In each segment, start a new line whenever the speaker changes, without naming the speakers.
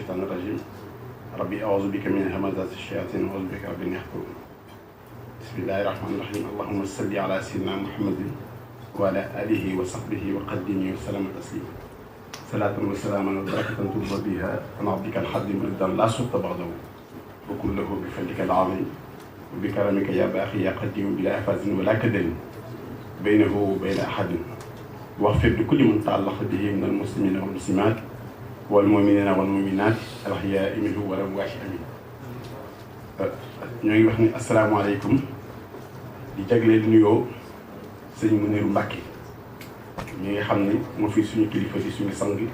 الشيطان الرجيم ربي أعوذ بك من همزات الشياطين وأعوذ بك رب أن يحضرون بسم الله الرحمن الرحيم اللهم صل على سيدنا محمد وعلى آله وصحبه وقدمه وسلم تسليما صلاة وسلاما وبركة ترضى بها عن عبدك الحد مردا لا سلط بعده وكله بفضلك العظيم وبكرمك يا باقي يا قديم بلا إحفاظ ولا كدر بينه وبين أحد واغفر لكل من تعلق به من المسلمين والمسلمات والمؤمنين والمؤمنات الأحياء منه والأموات آمين. ñoo ngi wax ni asalaamaaleykum di jagleel nuyoo sëñ Mounirou Mbacké ñi nga xam ni moo fi suñu kilifa di suñu sang di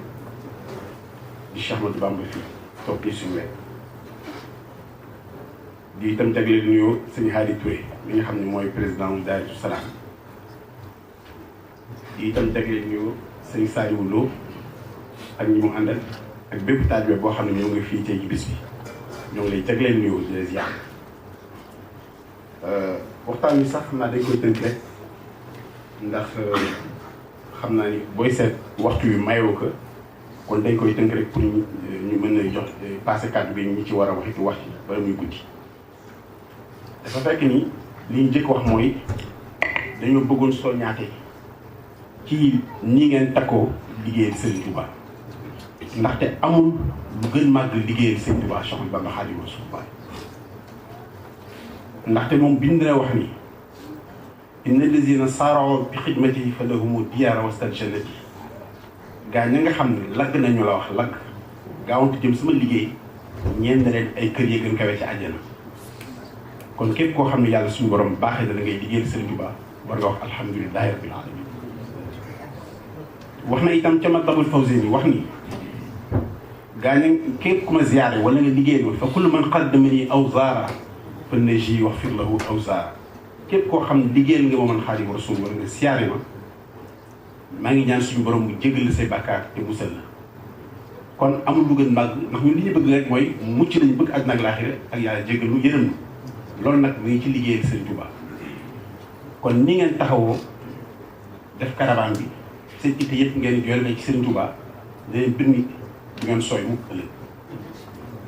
Cheikh Ahmadou Bamba fii toog ci suñu wet di itam jagleel nuyoo sëñ Hadi Touré mi nga xam ne mooy président Daaru Salaam di itam jagleel nuyoo sëñ Saliou Lo ak ñi mu àndal ak bépp taalibe boo xam ne ñoo ngi fii ci bis bi ñoo ngi lay jagleel nuyoo di la ziar waxtaan wi sax xam naa dañ koy tënk rek ndax xam naa ni booy seet waxtu wi mayoo ko kon dañ koy tënk rek pour ñu mën a jox passé kàddu bi ñi ci war a wax ci wax ci bala muy guddi. dafa fekk ni li ñu njëkk wax mooy dañoo bëggoon soññaate ci nii ngeen takkoo liggéeyal Serigne Touba ndaxte amul lu gën màgg liggéeyal Serigne Touba Cheikh Ahmadou Bamba Khadimu Rasul ndaxte moom bind na wax ni inna lazina saara'u bi xidmati fa lahumu diyaara wastal jannati gaa ña nga xam ne lagg nañu la wax lagg gaawantu jëm sama liggéey ñeen na leen ay kër yi gën kawe ci àjjana kon képp koo xam ne yàlla suñu borom baaxee na la ngay liggéeyal Serigne Touba war nga wax alhamdulilahi rabbil alamin wax na itam ca Matlabul Fawzayni wax ni gaa ña képp ku ma ziyaare wala nga liggéeyal ma fa kullu man qaddamani aw zaara fa neji wax fir lahu aw zaara képp koo xam ne liggéeyal nga ma man Xaadimu Rasuul wala nga siyaare ma maa ngi ñaan suñu borom mu jégal la say bàkkaar te musal la kon amul lu gën màgg ndax ñun li ñu bëgg rek mooy mucc lañ bëgg àddina ak laaxira ak yàlla jégal lu yërëm na loolu nag mu ngi ci liggéeyal Serigne Touba kon ni ngeen taxawoo def caravane bi seen itte yëpp ngeen joyal ci Serigne Touba da leen bir ni du ngeen sooy mu ëllëg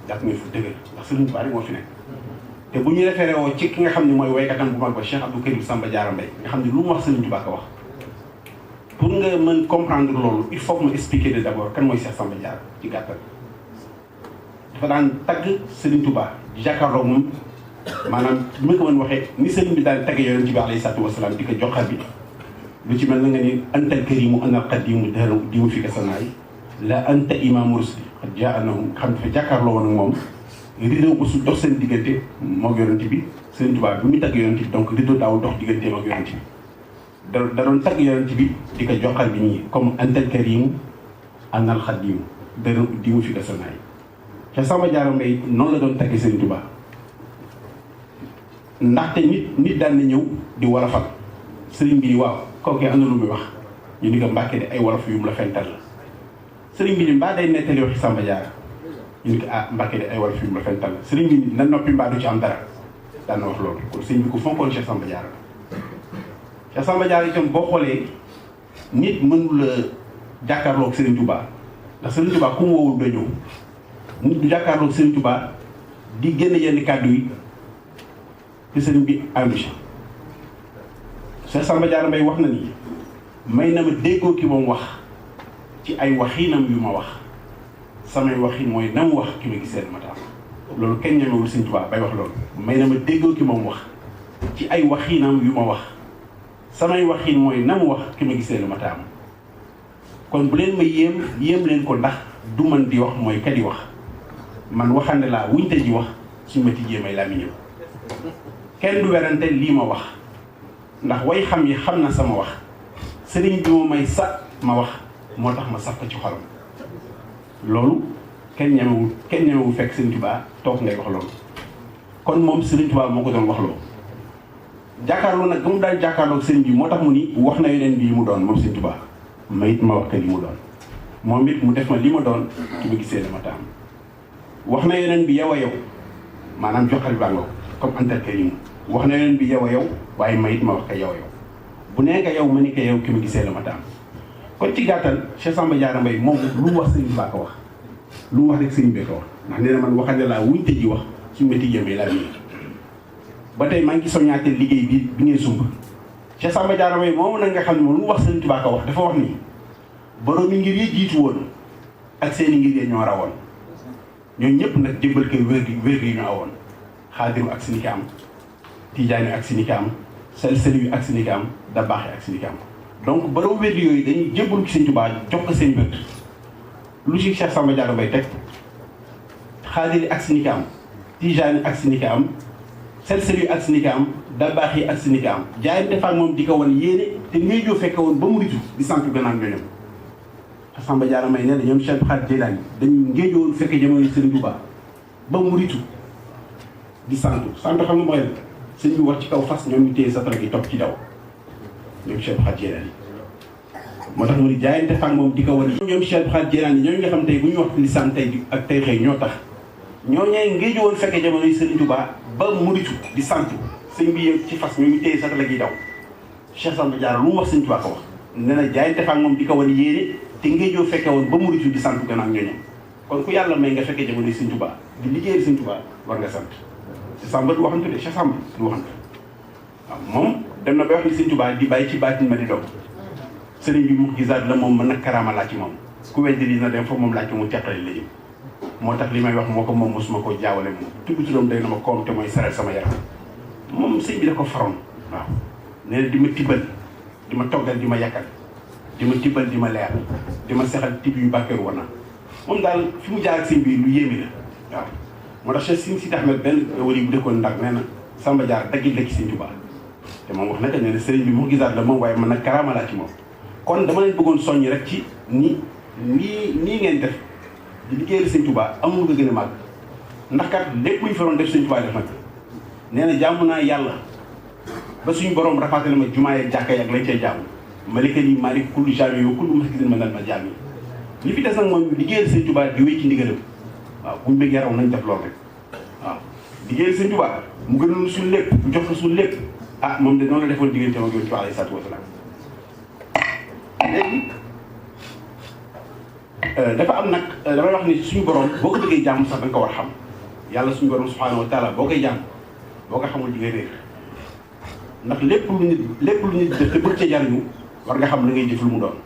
jàpp ngeen fu dëgër ndax Serigne Touba rek moo fi nekk te bu ñu référé woo ci ki nga xam ne mooy waykatam bu mag ba Cheikh Abdou Karim Samba Diarra Mbaye nga xam ne lu mu wax Serigne Touba ko wax pour nga mën comprendre loolu il faut que ma expliquer d'abord kan mooy Cheikh Samba Diarra ci gàttal dafa daan tagg Serigne Touba di jàkkaarloo moom maanaam mi ko mën waxee ni Serigne bi daan tagg yonent bi alayhi salaatu wasalaam di ko joxar bi lu ci mel na nga ni antal karimu anal qadimu dara dimu fi kasanaay la anta imaamu rusli qad jaanahum xam dafa jàkkaarloo woon ak moom rideau bu su dox seen diggante moog yonent bi Serigne Touba bi muy tagg yonent bi donc rideau daawul dox digganteem ak yonent bi da doon tagg yonent bi di ko joxal bi ñii comme antal karimu anal xadimu dara dimu fi kasanaay ca Samba Diarra Mbaye noonu la doon tagg Serigne Touba ndaxte nit daan na ñëw di wolofal sëriñ bi ni waaw kooku am na lu muy wax ñu ni ko Mbàkke de ay wolof yu mu la fental la sëriñ bi ni mbaa day nettali waxi Samba Diarra ñu ni ko Mbàkke de ay wolof yu mu la fental la sëriñ bi ni na noppi mbaa du ci am dara daan na wax loolu kon sëriñ bi ko fonkoon Cheikh Samba Diarra Cheikh Samba Diarra itam boo xoolee nit mënul la jàkkaarloog Serigne Touba ndax Serigne Touba ku mu woowul doo ñëw nit du jàkkaarloog Serigne Touba di génn yenn kàddu yi te sëriñ bi àndu ci Cheikh Samba Diarra Mbaye wax na ni may na ma déggoo ki moom wax ci ay waxiinam yu ma wax samay waxin mooy na mu wax ki ma gisee ma taam loolu kenn ñemewul Sëriñ Tuubaa bay wax loolu may na ma déggoo ki moom wax ci ay waxiinam yu ma wax samay waxin mooy na mu wax ki ma gisee ma taam kon bu leen ma yéem leen ko ndax du man di wax mooy ka di wax man waxande laa wuñte ji wax suñu ma tijjee may làmmiñam kenn du werante lii ma wax ndax way xam yi xam na sama wax sëriñ bi moo may sa ma wax moo tax ma saf ko ci xolam loolu kenn ñemewul fekk Sëriñ Tuubaa toog ngay wax loolu kon moom Sëriñ Tuubaa moo ko doon wax loolu jàkkaarloo nag ga mu daan jàkkaarloo sëriñ bi moo tax mu ni wax na yeneen bi mu doon moom Sëriñ Tuubaa ma it ma wax ko li mu doon moom it mu def ma li ma doon ki ma gisee dama taam wax na yeneen bi yow a yow maanaam joxal bàngoo comme antarkarimu wax na yeneen bi yow a yow waaye ma it ma wax ko yow a yow bu nee nga yow ma ni ko yow ki ma gisee la ma taam kon ci gàttal Cheikh Samba Diarra Mbaye moom lu mu wax Sëriñ Tuubaa ko wax lu mu wax rek sëñ bi ko wax ndax nee na man waxande laa wuñ tëj ji wax suñu métti jëmee laa nii ba tey maa ngi soññaate liggéey bi ngeen sumb Cheikh Samba Diarra Mbaye moom nag nga xam ne moom lu mu wax sëñ Tuubaa ko wax dafa wax ni borom yi ngir yi jiitu woon ak seeni ngir yi ñoo rawoon ñooñu ñëpp nag jëmbal koy wér gi ñu awoon xaadiru ak si ni ka am tijaani ak si ni ka am sel-sel yu ak si ni ka am dabaax ak si ni ka am donc borom wér yooyu dañuy jébbalu ci sëñ Tuubaa jox ko seen wér lu ci Cheikh Samba Diarra Mbaye teg xaadiri ak si ni ka am tijaani ak si ni ka am sel-sel yu ak si ni ka am dabaax yi ak si ni ka am jaayante fa moom di ko wan yéene te ngay joo fekke woon ba mu ritu di sant gannaaw ñooñam Cheikh Samba Diarra Mbaye nee na ñoom Cheikh Xaadir Jilaani dañu ngéejowoon fekke jamono Sëriñ Tuubaa ba mu ritu di sant xam nga mooy la sëñ bi wax ci kaw fas ñoom ñu téye satara gi topp ci daw ñoom Cheikh Xaadir Jilaani moo tax mu di jaayante fa moom di ko wan ñoom Cheikh Xaadir Jilaani ñooñu nga xam tey bu ñu wax lisaan tey ak tey xëy ñoo tax ñoo ñee ngéejowoon fekke jamono Sëriñ Tuubaa ba mu ritu di sant sëñ bi yëg ci fas ñoom ñu téye satara gi daw Cheikh Samba Diarra lu mu wax Sëriñ Tuubaa ko wax nee na jaayante fa moom di ko wan yéene te ngéejoo fekke woon ba mu ritu di sant gannaaw ñooñam kon ku yàlla may nga fekkee jamono Sëñ Tuubaa di liggéeyal Sëñ Tuubaa war nga sant Cheikh Samba du waxantu de Cheikh Samba du waxantu waaw moom dem na ba wax ni Sëñ Tuubaa di bàyyi ci baatin ma di doom sëriñ bi mu gisaat la moom mën na karaama laaj ci moom ku weddi li na dem fa moom laaj ko mu teqale la jëm moo tax li may wax moo ko moom mosuma koo jaawale moom tudd turam day na ma koom te mooy saral sama yaram moom sëñ bi da ko faroon waaw nee na di ma tibbal di ma toggal di ma yàkkal di ma tibbal di ma leer di ma sexal tib yu bàkkeeru woon na moom daal fi mu jaar ak sëñ bi lu yéeme la waaw moo tax Cheikh Sidi Ahmed benn wali bu dëkkoon Ndar nee na Samba Diarra daggit la ci Sëñ Tuubaa te moom wax na ko nee na sëriñ bi mu gisaat la moom waaye mën na karaama laa ci moom kon dama leen bëggoon soññ rek ci nii ngeen def di liggéeyal Sëñ Tuubaa amul nga gën a màgg ndax kat lépp luñ fa doon def Sëñ Tuubaa def nag nee na jaamu naa yàlla ba suñu borom rafaatale ma jumaa yeeg jàkka ak lañ cay jaamu malika ni malik kullu jaami yow kullu masjidin ma nal ma jaami li fi des nag moom liggéeyal Sëñ Tuubaa di wéy ci ndigalam waaw buñu bëggee raw nañ def loolu rek waaw liggéeyal Sëñ Tuubaa mu gënoon suñu lépp mu jox ko suñu lépp ah moom de noonu la defoon diggante ak Yonent bi alayhi salaatu wa salaam léegi dafa am nag damay wax ni suñu borom boo ko bëggee jàmm sax da nga ko war a xam yàlla suñu borom subhaanahu wa taala boo koy jàmm boo ko xamul di nga réer ndax lépp lu nit def te bëgg ca jariñu war nga xam la ngay jëf lu mu doon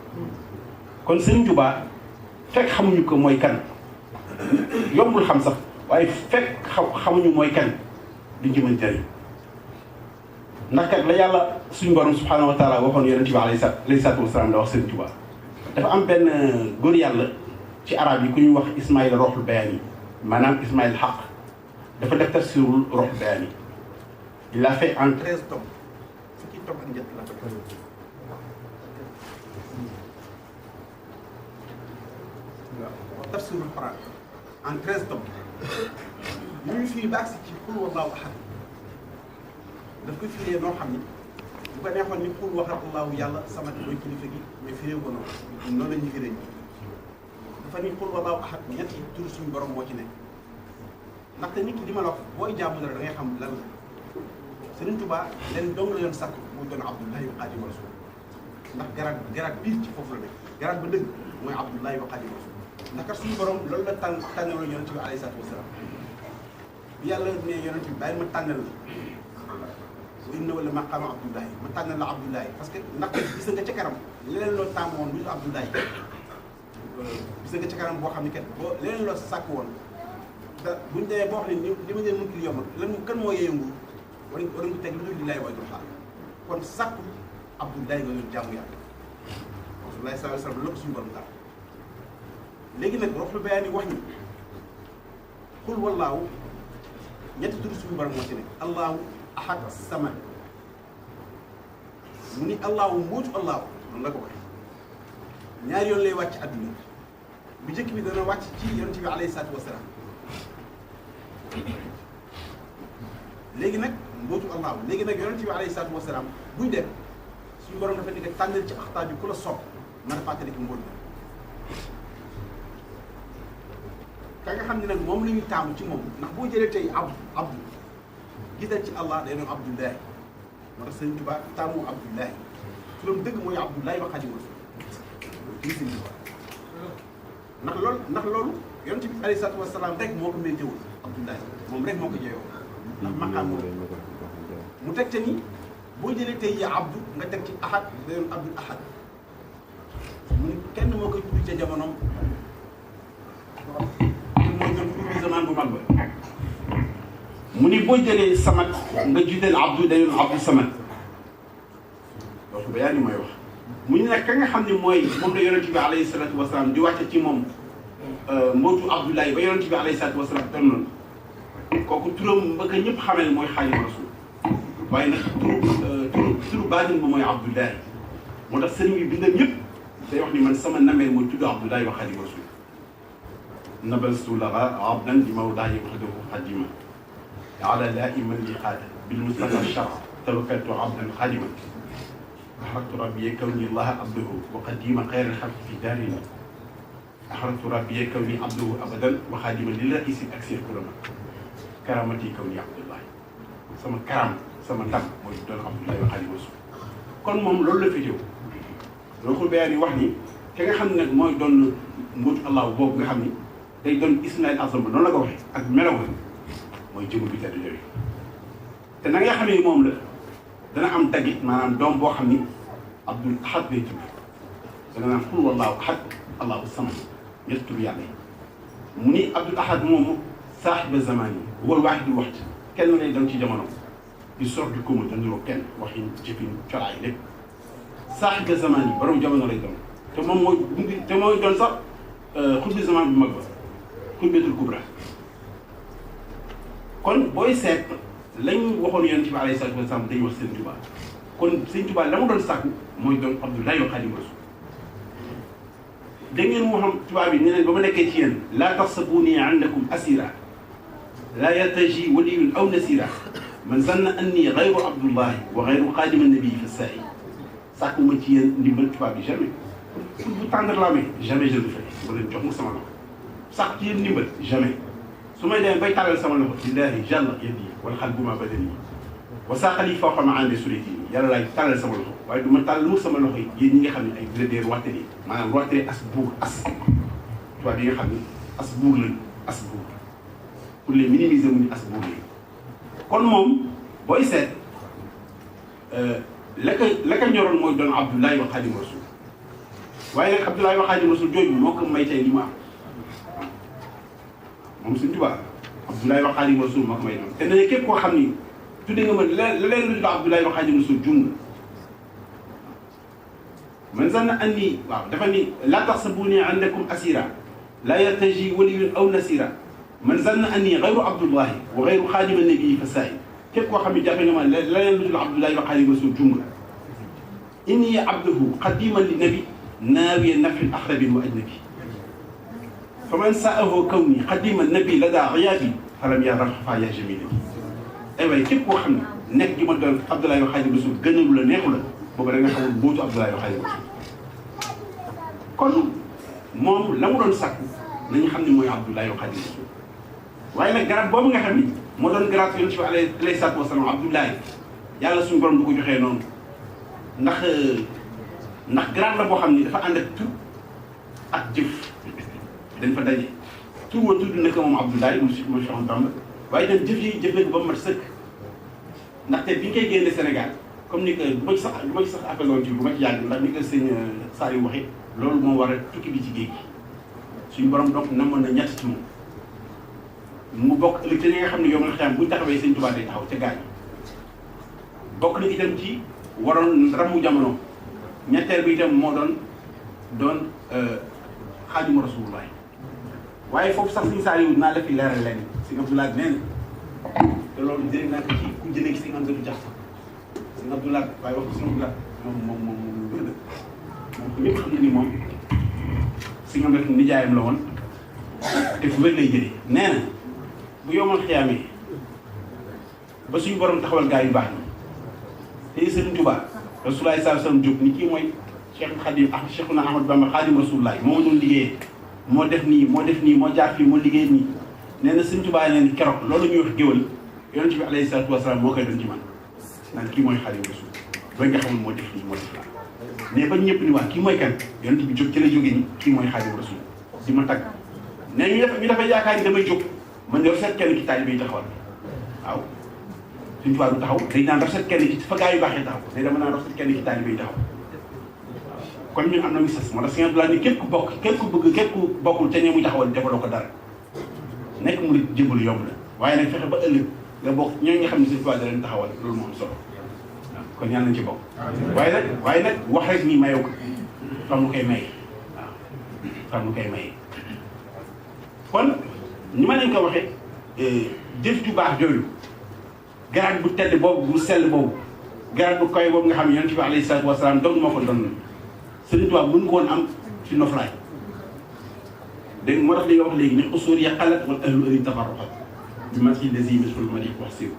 kon Sëriñ Tuubaa fekk xamuñu ko mooy kan yombul xam sax waaye fekk xamuñu mooy kan duñ ci mën jariñ ndax kat la yàlla suñu borom subhaanahu wa taala waxoon yonent bi alayhi salaatu wa salaam la wax Sëriñ Tuubaa dafa am benn góor yàlla ci arab yi ku ñuy wax Ismaïl Rohul Bayani maanaam Ismaïl Haq dafa def tafsirul Rohul Bayani il l'a fait en 13 tomes fukki tomes ak ñett la ko def waaw tafsirul Quran en 13 tomes ñu ngi fii baax si ci qul wallahu ahad daf ko firee noo xam ni bu ko neexoon ni qul waxal allahu yàlla sama mooy kilifa gi mais firee ko noonu la ñuy firee dafa ni qul wallahu ahad ñetti tur suñu borom moo ci nekk ndaxte nit ki li ma la wax booy jaamu dara da ngay xam lan la Sëriñ Tuubaa leen dong la yoon sàkk muy doon Abdullahi wa Xaadimu Rasuul ndax garaat biir ci foofu la nekk garaat ba dëgg mooy Abdullahi wa Xaadimu Rasuul ndax kat suñu borom loolu la tànnaloo yonent bi alayhi salaatu wa salaam bi yàlla ne yonent bi bàyyi ma tànnal la wa inna wala maqaama Abdullahi ma tànnal la Abdullahi parce que ndax gis nga ca kanam leneen loo tàmm woon lu Abdullahi gis nga ca kanam boo xam ne kat boo leneen loo sàkk woon te buñ demee boo xam ne li ma leen mënti yomb lan kan moo yee yëngu war nañ ko teg lu dul di lay waajur xaar kon sàkku Abdullahi nga doon jàmm yàlla Rasulullah sallallahu alayhi wa sallam la ko suñu borom taal léegi nag Ruhul Bayaani wax ni xul wallaahu ñetti tur suñu borom moo ci nekk allahu ahad samad mu ni allahu mbootu allahu noonu la ko waxee ñaari yoon lay wàcc àdduna bu njëkk bi dana wàcc ci yonent bi alayhi salaatu wa salaam léegi nag mbootu allahu léegi nag yonent bi alayhi salaatu wa salaam buy dem suñu borom dafa nekk tànnal ci axtaa bi ku la sopp mën a fàttali ko mbóot ka nga xam ne nag moom la ñuy taamu ci moom ndax boo jëlee tey abdu gisal ci allah day doon Abdullahi moo tax Sëriñ Tuubaa taamu Abdullahi turam dëgg mooy Abdullahi wa Xaadimu Rasuul kii Sëriñ Tuubaa ndax loolu yonent bi alayhi salaatu wasalaam rek moo ko météo Abdoulaye moom rek moo ko jeyoo ndax maqaam mu teg te ni boo jëlee tey ya Abdou nga teg ci ahad da yoon Abdul Ahad mu kenn moo koy tudd ca jamonoom mooy doon tudd zaman bu mag ba mu ni boo jëlee Samad nga juddeel Abdou da yoon Abdou Samad loolu ba yaa ni mooy wax mu ñu nag ka nga xam ne mooy moom la yonent bi alayhi salaatu wasalaam di wàcce ci moom mbootu Abdoulaye ba yonent bi alayhi salaatu wasalaam doon noonu kooku turam ba ko ñëpp xamee mooy Xaadimu Rasuul waaye nag turu baatin ba mooy Abdoulaye moo tax sëriñ bi bindal ñëpp day wax ni man sama nameel mooy tudd Abdoulaye wa Xaadimu Rasuul nabastu laha abdan li mawlaahi waxdahu xadima ala laiman li qaada bil mustafa shar tawakkaltu abdan xadima أحرجت ربي كوني الله عبده وقديم خير الخلق في دارنا أحرجت ربي كوني عبده أبدا وخادما للرئيس الأكثر كرما كرامتي كوني عبد الله sama karam sama ndam mooy doon Abdoulaye wa Xaadimu Rasuul kon moom loolu la fi teew Ruuxul Bayaan yi wax ni ki nga xam ne nag mooy doon mbóotu Allah boobu nga xam ni day doon Ismaïl Azam ba noonu la ko waxee ak melaw mooy jëmu bi tedd yooyu te na nga xam ne moom la dana am tagit maanaam doom boo xam ni Abdul Ahad lay tudd dana naan xul wallaahu ahad allahu samad ñett tur yàlla yi mu ni Abdul Ahad moomu saaxiba zamaan yi wal waahidul waxtu kenn lay doon ci jamono di sor di kóoma danduroo kenn waxin jëfin colaay lépp saaxiba zamaan yi borom jamono lay doon te moom mooy doon sax xutbi zamaan bu mag ba xutbatul kubra kon booy seet lañ waxoon yonent bi alayhi salaatu wa salaam dañuy wax Sëñ Tuubaa kon Sëñ Tuubaa la mu doon sàkku mooy doon Abdoulaye wa Xaadimu Rasuul dégg ngeen moo xam tubaab bi ne leen ba ma nekkee ci yéen laa taxsabuuni indakum asira laa yartaji waliyun aw nasira man zanna anni gayru Abdullahi wa gayru xaadima nabii fa saa yi sàkku ma ci yéen ndimbal tubaab bi jamais pour vous tendre la main jamais je le ferai ba leen jox ma sama loxo sàkku ci yéen ndimbal jamais su may demee bay tàllal sama loxo billaahi jàll yadi wala xal bu ma badani wa saqali fawqa ma ande suriti yàlla laay tàllal sama loxo waaye du ma tàllal mu sama loxo yi yéen ñi nga xam ne ay grédéer roiterie maanaam roiterie as buur as tubaab yi nga xam ne as buur lañ as buur pour les minimiser mu ni as buur lañ kon moom booy seet la ka ñoroon mooy doon Abdoulaye wa Xaadimu Rasuul waaye nag Abdoulaye wa Xaadimu Rasuul jooju moo ko may tey li mu am moom Sëñ Tuubaa Abdoulaye wa Xaadimu Rasuul moo ko may noonu te ne képp koo xam ni tudde nga ma leen lu tudd Abdoulaye wa Xaadimu Rasuul jum man zanna anni waaw dafa ni laa taxsabuuni indakum asira laa yartaji waliyun aw nasira man zanna anni gayru Abdullahi wa gayru xaadima nabii fa saay képp koo xam ne jàppe nga ma leen lu tudd Abdoulaye wa Xaadimu Rasuul jum nga inni abduhu qadiman li nabi naawiya nafin axrabin wa ajnabi faman saahu kawni xadima nabi la daa xiyaabi falam yaa rafa yaa jamila ay waaye képp koo xam ne nekk gi ma doon Abdoulaye wa Xaadimu Rasuul gënalu la neexu la boobu da nga xamul mbootu Abdoulaye wa Xaadimu Rasuul kon moom la mu doon sàkku nañu xam ne mooy Abdoulaye wa Xaadimu Rasuul waaye nag garab boobu nga xam ni moo doon garab yonent bi alayhi salaatu wa salaam Abdoulaye yàlla suñu borom du ko joxee noonu ndax garab la boo xam ni dafa ànd ak tur ak jëf dañ fa daje tur wa tudd na ko moom Abdoulaye mu Cheikh Bamba waaye itam jëf yi jëf na ko ba mu mat sëkk ndaxte bi ñu koy génne Sénégal comme ni que du ma ci sax apesantir bu ma ci yàgg ndax ni ko sëñ Saar yu waxee loolu moo war a tukki bi ci géej gi suñu borom donc namoon na ñett ci moom mu bokk ëllëg te ñi nga xam ne yow nga xam bu ñu taxawee Sëñ Tuubaa day taxaw ca gaañ bokk na itam ci waroon ramu jamono ñetteel bi itam moo doon Xaadimu Rasuulullaah waaye foofu sax Sëñ Saar yu naa la fi leeral leen Sëñ Abdoulaye nee na te loolu jëlee naa ko ci ku jëlee ci Sëñ Amsatu Jaxate Sëñ Abdoulaye waaye wax ko Sëñ Abdoulaye moom lu gën a moom ko ñëpp xam ne ni moom Sëñ Amsatu nijaayam la woon te fu wér lay jëlee nee na bu yomal xiyaamee ba suñu borom taxawal gaa yu baax ni te Sëriñ Tuubaa Rasulullaahi sallallaahu alayhi wa sallam jóg ni kii mooy Cheikh Khadim ak Cheikhuna Ahmad Bamba Xaadimu Rasuulullaahi moo doon liggéeyee moo def nii moo jaar fii moo liggéey nii nee na Sëriñ Tuubaa nee na keroog loolu ñuy wax géwal yonent bi alayhi salaatu wa salaam moo koy doon ci man naan kii mooy Xaadimu Rasuul ba nga xamul moo def nii moo def laa mais ba ñëpp ni waa kii mooy kan yonent bi jóg ci la jógee ni kii mooy Xaadimu Rasuul di ma tagg nee ñu dafa yaakaar ni damay jóg man de seet kenn ci taalibe yi taxawal waaw suñu tubaab du taxaw day naan rafet kenn ci fa gaa yu baaxee taxaw day dama naan rafet kenn ci taalibe yi taxaw kon ñun am na mi sas moo tax sëñ Abdoulaye ni képp ku bokk képp ku bëgg képp ku bokkul te ne muy taxawal defaloo ko dara nekk mu jëmbalu yomb la waaye nag fexe ba ëllëg nga bokk ñooñu nga xam ne suñu tubaab da leen taxawal loolu moo am solo waaw kon yàlla nañ ci bokk waaye nag wax rek nii mayoo ko xam lu koy maye waaw xam lu koy maye kon ni ma leen ko waxee jëf ju baax jooju garaat bu tedd boobu bu sell boobu garaat bu koy boobu nga xam ne yonent bi alayhi salaatu wasalaam dong moo ko doon Sëriñ Tuubaa mënu ko woon am ci noflaay dégg moo tax li nga wax léegi ne usuur ya xalat wal ahlu ëri tafarruxat bi ma ci lesi misul ma di wax siw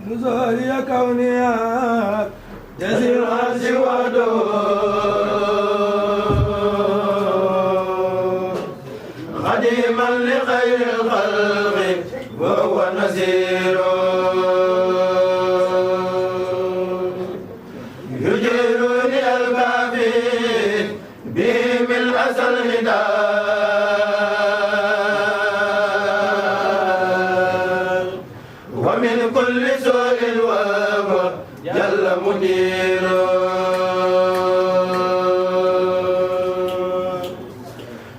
نزول كونها جزيل العرش ودور خديما لخير الخلق وهو نذير يجيرني الباب به من أسى الهدى ومن كل سوء وهو جل مدير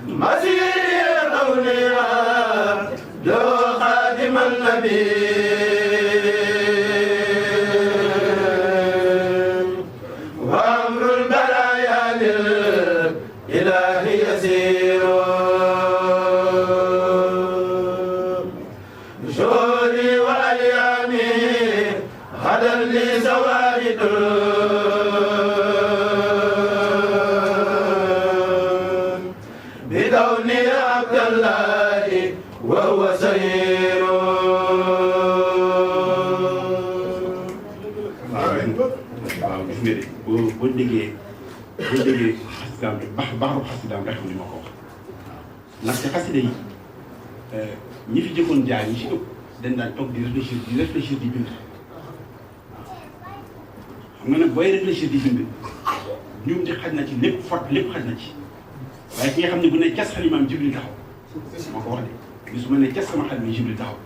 مسير الأولياء له خادم النبي وأمر البرايا للإله يسير شهوري وأيامي غدا لي زوائد بدوني عبد الله وهو سير
waaw gis nga de boo déggee xasidaam bi baaxu xasidaam rek ni ma ko wax ndaxte xasida yi ñi fi jëkkoon jaar ñi ci ëpp dañ daan toog di réfléchir di bind xam nga nag booy réfléchir di bind ñoom di xaj na ci lépp fot lépp xaj na ci waaye ki nga xam ne bu ne cas xalimaam Jibril taxaw moo ko wax de bi su ma ne cas sama xalima Jibril taxaw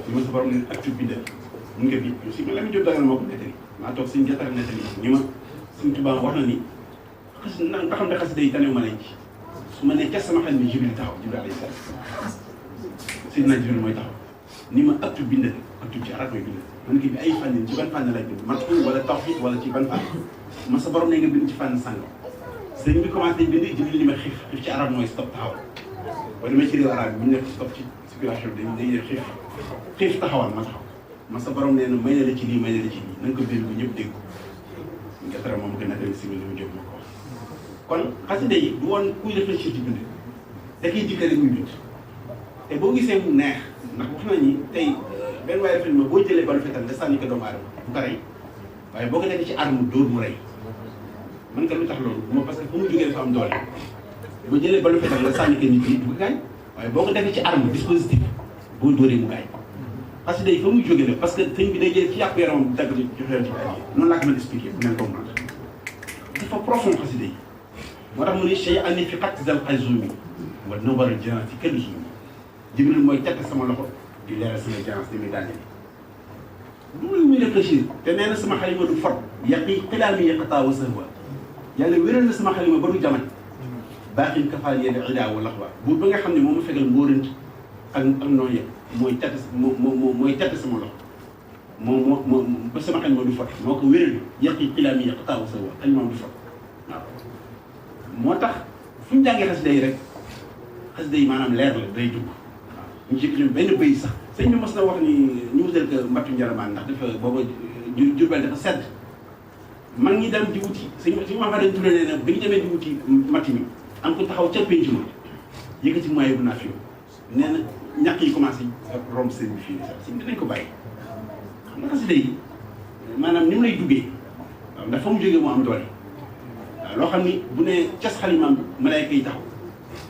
li ma sa borom ne ak ci bindal mun nga bi si ma la mu jot dagal moo ko nettali maa toog suñu jotaay nettali ni ma suñu tubaab wax na ni nga xam ne xasida yi tanewu ma lañ ci su ma ne cas sama xalima Jibril taxaw Jibril alayhi salaam Seydina Jibril mooy taxaw ni ma aktu bindal aktu ci arab mooy bindal man kii bi ay fànn ci ban fànn lay bind matxu wala tawxiid wala ci ban fànn ma sa borom ne nga bind ci fànn sàngam sëñ bi commencé bind Jibril ni ma xiif ci arab mooy stop taxawal wala ma ci réew arab bi bu ñu nekk stop ci circulation bi dañuy def xiif taxawal ma taxaw ma sa borom nee na may na la ci lii may na la ci lii na nga ko bind bu ñëpp dégg nga tara moom gën a dem si li mu jóg ma ko wax kon xasida yi du woon kuy réfléchir ci bind da koy dikkee rek muy bind te boo gisee mu neex ndax wax nañu tey benn waaye defal ma boo jëlee balu fetal nga sànni ko doomu aadama bu ko rey waaye boo ko defee ci arme dóor mu rey man ka lu tax loolu moom parce que fu mu jógee dafa am doole boo jëlee balu fetal nga sànni ko nit ñi bu ko gaañ waaye boo ko defee ci arme dispositif boo dóoree mu gaañ parce que day fa muy jógee la parce que sëñ bi day jël ci yàqu yaramam dagg di joxeel ci ay noonu laa ko mën expliqué pour ngeen comprendre dafa profond xasida yi moo tax mu ne chey ani fi xatti dal xayzumi wa nawar jana ci kenn suumi Jibril mooy tett sama loxo di leeral sama jans di muy daane loolu muy réfléchir te nee na sama xalima du fot yaqi xilaami yaqataa wa sahwa yàlla wéral na sama xalima ba du jaman baaxin kafaal yéen idaa wa laxwa buur ba nga xam ne moo ma fegal mbóorant ak noonu yëpp mooy tett mooy tett sama loxo moo ba sama xalima du fot moo ko wéral yaqi xilaami yaqataa wa sahwa xalimaam du fot waaw moo tax fu ñu jàngee xasida yi rek xasida yi maanaam leer la day dugg ñu jëkk benn bëy sax sëñ bi mos na wax ni ñu wutal ko mbattu njaramaan ndax dafa booba Jurbel dafa sedd mag ñi dem di wuti sëñ ma dañ turé nee na bi ñu demee di wuti matt mi am ko taxaw ca penc ma yëkkati moyen bu naaf yow nee na ñàkk yi commencé romb sëñ bi fii ne sax sëñ bi dinañ ko bàyyi xam nga xasida yi maanaam ni mu lay duggee waaw ndax fa mu jógee moo am doole waaw loo xam ni bu ne cas xalimaam malaayka yi taxaw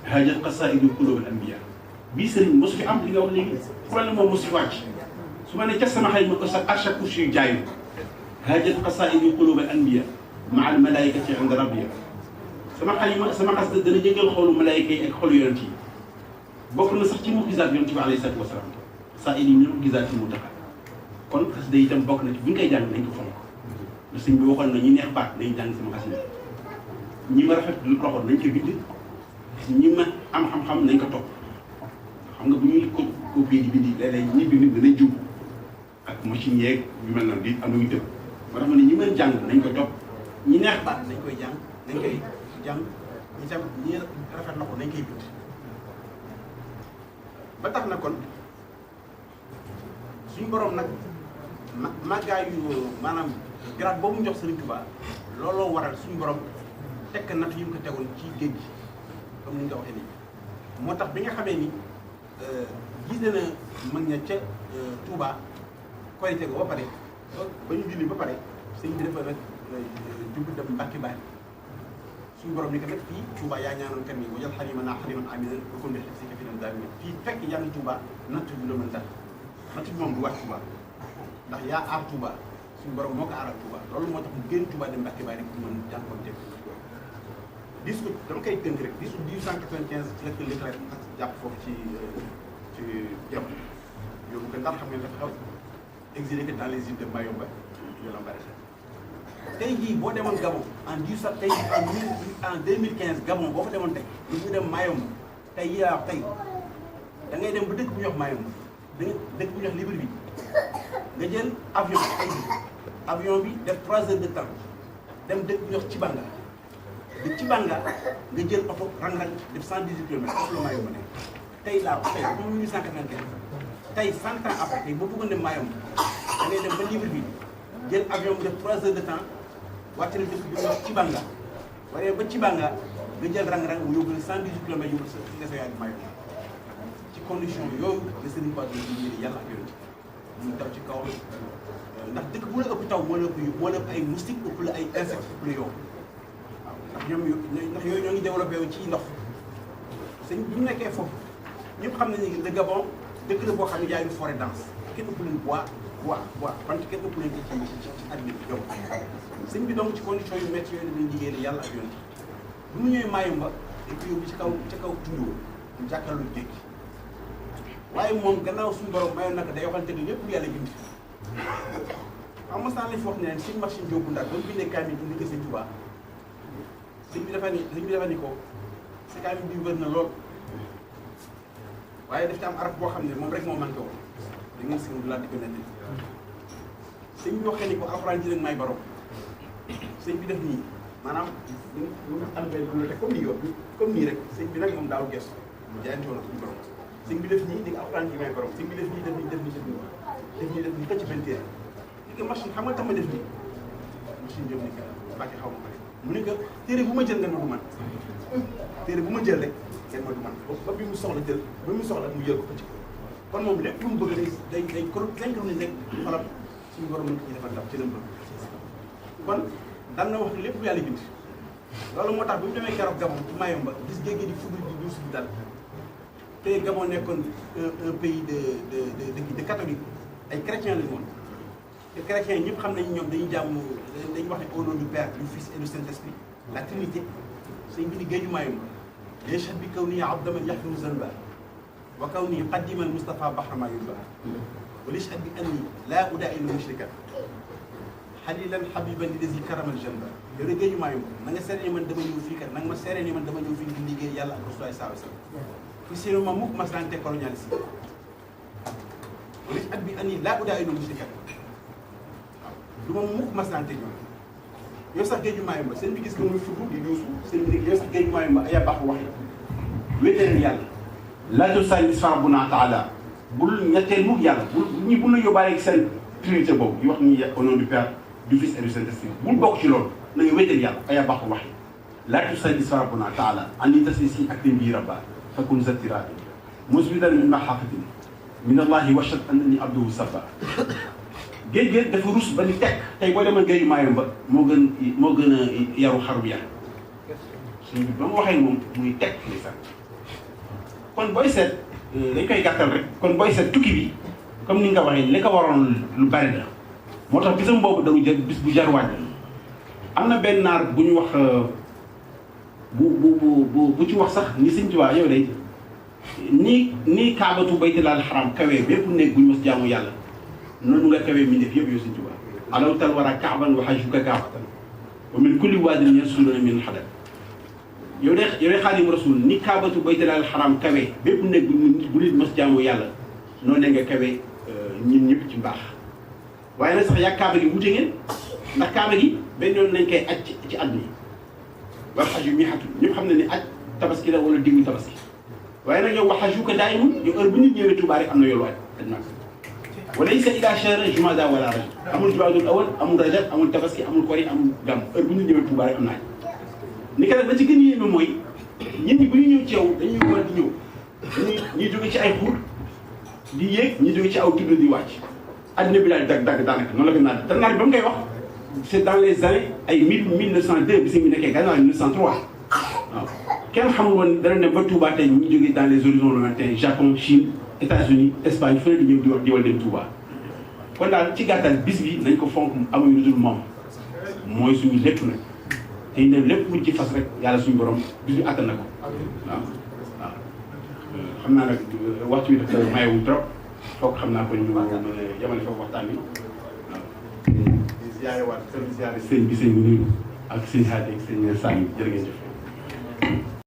haajat qasaidu qulubul anbiya bii sëriñ mosu fi am li nga wax léegi problème moom mosu fi wàcc su ma ne cas sama xalima ko sax archa kursi yu jaayu haajat qasaidu qulubul anbiya maa al malaayikati inda rabbiya sama xalima sama xas dana jëngal xoolu malaayka yi ak xolu yonent yi bokk na sax ci mu'jizaat Yonent bi alayhi salaatu wa salaam saa yi nii mu'jizaat mu tax kon xasida itam bokk na ci bu ñu koy jàng nañ ko fonk le sëñ bi waxoon na ñi neex baat nañ jàng sama xasida ñi ma rafet loxo nañ ko bind ñi ma am xam-xam nañ ko topp xam nga bu ñuy copier di bind léeg-léeg ñi bind danañ jub ak machine yeeg yu mel noonu di am lu ñu tëb moo tax ma ne ñi mën jàng nañ ko topp ñi neex baat nañ koy jàng nañ koy jàng ñi tam ñi rafet loxo nañ koy bind ba tax na kon suñu borom nag màggaayu maanaam grade boobu mu jox Serigne Touba looloo waral suñu borom tekk natt yi mu ko tegoon ci géej gi comme ni nga waxee nii moo tax bi nga xamee ni gis na mag ña ca Touba korite ko ba pare ba ñu julli ba pare sëñ bi dafa nag jublu dem Mbàkke Baari suñu borom ni ko nag fii Touba yaa ñaanoon kan ni wajal xalima naa xaliman amina ba ko ndef si ka fi dem daal fii fekk yaa ngi Touba natt bi la mën dal natt bi moom du wàcc Touba ndax yaa aar Touba suñu borom moo ko aaral Touba loolu moo tax mu génn Touba dem Mbàkke Baari pour mën jànkoonte discours dama koy tënk rek discours 1895 ci la ko Leclerc jàpp foofu ci jàpp yóbbu ko ndax xam ngeen dafa xaw exilé que dans les îles de Mayomba yo Lambaréné tey jii boo demoon Gabon en 2015 Gabon boo fa demoon tey lu ñu dem Mayomba tey yaa tey da ngay dem ba dëkk bu ñuy wax Mayomba da nga dëkk bu ñuy wax Libreville nga jël avion bi def 3 heures de temps dem dëkk bu ñuy wax Tchibanga de Tchibanga nga jël oto rang-rang def 118 kilomètres foofu la Mayomba nekk tey laa tey ba 1895 tey 100 ans après tey boo bëggoon dem Mayomba da ngay dem ba Libreville jël avion bi def 3 heures de temps wàcc na dëkk bi ñuy wax Tchibanga waree ba Tchibanga nga jël rang-rang mu yóbbu la 118 kilomètres yóbbu sa deseyal Mayomba ci condition yooyu la Serigne Touba doon liggéey yàlla ak yonent mu taw ci kaw ndax dëkk bu la ëpp taw moo la ëpp ay moustique ëpp la ay insectes ëpp la yow ndax ndax yooyu ñoo ngi développé wu ci ndox sëñ bi ñu nekkee foofu ñëpp xam nañu ne le Gabon dëkk la boo xam ne y a une forêt dense kenn ëpp leen bois bant kenn ëpp leen ci àddina bi yow sëñ bi donc ci condition yu métti yooyu dañuy liggéey ne yàlla ak yonent bu mu ñëwee Mayumba dañ ko yóbbu ca kaw tund mu jàkkaarloo géej gi waaye moom gannaaw suñu borom mayoon naka day waxante ni lépp lu yàlla bind xam nga lañ fi wax ne leen suñu machine Jóobu Ndar ba mu bindee kaamil indi ko Sëñ Tuubaa sëñ bi dafa ni ko sa kaamil bi wër na lool waaye daf ci am araf boo xam ne moom rek moo manqué woon da ngeen si laa di ko nettali sëñ bi waxee ni ko alxuraan ji leen may borom sëñ bi def nii maanaam ñu am benn bibliothèque comme nii rek sëñ bi nag moom daaw gestu mu jaayante woon ak suñu borom sëñ bi def nii di alxuraan ji may borom sëñ bi def nii xëcc benn téere li ko machine xam nga tax ma def nii machine jëm ni ka Mbàkke xaw ma mu ne que téere bu ma jël ngeen ma du man téere bu ma jël rek ngeen ma du man ba bi mu soxla jël ba mu soxla mu jël ko ci kon moom lépp lu mu bëgg day synchronisé xolam suñu borom mën ko ci defal ndam ci lam bëgg kon daan na wax lépp lu yàlla bind loolu moo tax bu ñu demee keroog Gabon ci Mayumba gis géej gi di fudul di duus bi dal te Gabon nekkoon un pays de catholique ay chrétiens lañu woon te chrétiens ñëpp xam nañu ñoom dañuy jàmm dañuy wax ne au nom du Père du Fils et du Saint-Esprit la Trinité sëñ bi ni géeju Mayumba yashhad bi kaw nii abdaman yaxfiru zanba wa kaw nii qaddiman Moustapha Bahra Mayumba wa yashhad bi anni laa udaa'ilu mushrikan xalilan habiban li lazi karamal janba yow de géeju Mayumba na nga seere ni man dama ñëw fii kat na nga ma seere ni man dama ñëw fii di liggéey yàlla ak Rasulullah sallallahu alayhi wa sallam fi seenu ma mukk maslante colonialiste wa yashhad bi anni laa udaa'ilu mushrikan du ma mukk maslante ñoom yow sax géeju Mayumba seen bi gis nga muy fudd di duusu seen bi yow sax géeju Mayumba ay baax wax wéetal yàlla laajul saa yi bu naa taala bul ñetteel mukk yàlla bul la yóbbaale seen trinité boobu di wax ni au nom du Père du Fils et du Saint-Esprit bul bokk ci loolu na nga wéetal yàlla ay baax wax laajul saa yi bu naa taala andi tasi si ak lim bii rabba fakun zatiraati musbidan min maxaafatin min allahi washad annani abduhu sabba géej dafa rus ba ni tekk tey boo demoon géeju Mayumba moo gën a yaru xarum yàlla suñ bi ba mu waxee moom muy tekk li sax kon booy seet dañ koy gàttal rek kon booy seet tukki bi comme ni nga waxee li ko waroon lu bari la moo tax bisam boobu dañu jël bis bu jar wàññi am na benn naar bu ñu wax bu ci wax sax ni Sëñ Tuubaa yow day nii kaabatu baytullaahil haraam kawee bépp nekk bu ñu mos jaamu yàlla noonu nga kawee mi def yëpp yow Sëñ Tuubaa alaw tal wara kaaban wa hajjuka kaabatan wa min kulli waadin yansiluna min hadad yow de Xaadimu Rasuul ni kaabatu baytullaahil haraam kawee bépp nekk bu nit mos jaamu yàlla noonu nga kawee ñun ñëpp ci mbaax waaye nag sax yaa kaaba gi wute ngeen ndax kaaba gi benn yoon nañ koy aj ci at mi wal hajju miihatun ñëpp xam na ni aj tabaski la wala diggu tabaski waaye nag yow wa hajjuka daa'imun yow heure bu nit ñëwee Tuubaa rek am na yoolu aj nag walaysa ilaa shahri jumaada wala rajab amul jumaadul awwal amul rajab amul tabaski amul kori amul gàmm heure bu nit ñëwee Tuubaa rek am na aj ni ko nag ba ci gën a yéeme mooy nit ñi bu ñu ñëw ci yow dañuy war di ñëw ñuy jóge ci ay xur di yéeg ñi jóge ci aw tudd di wàcc adduna bi daal dagg daanaka noonu la ko naan te naar bi ba mu koy wax c'est dans les années ay 1902 bi si mu nekkee gannaaw 1903 waaw kenn xamul woon dana dem ba Touba tey ñu jógee dans les horizons lointains Japon Chine États-Unis Espagne fu ne di ñëw di wal dem Touba kon daal ci gàttal bis bi nañ ko fonk amuñu lu dul moom mooy suñu lépp nag te ñu lépp luñ ci fas rek yàlla suñu borom bis bi attan na ko waaw xam naa nag waxtu bi dafa mayewul trop foog xam naa ko ñu yemale foofu waxtaan bi waaw di ziare waat seen ziare sëñ bi sëñ bi nuyu ak sëñ Haadi ak sëñ Saliou jërë ngeen jëf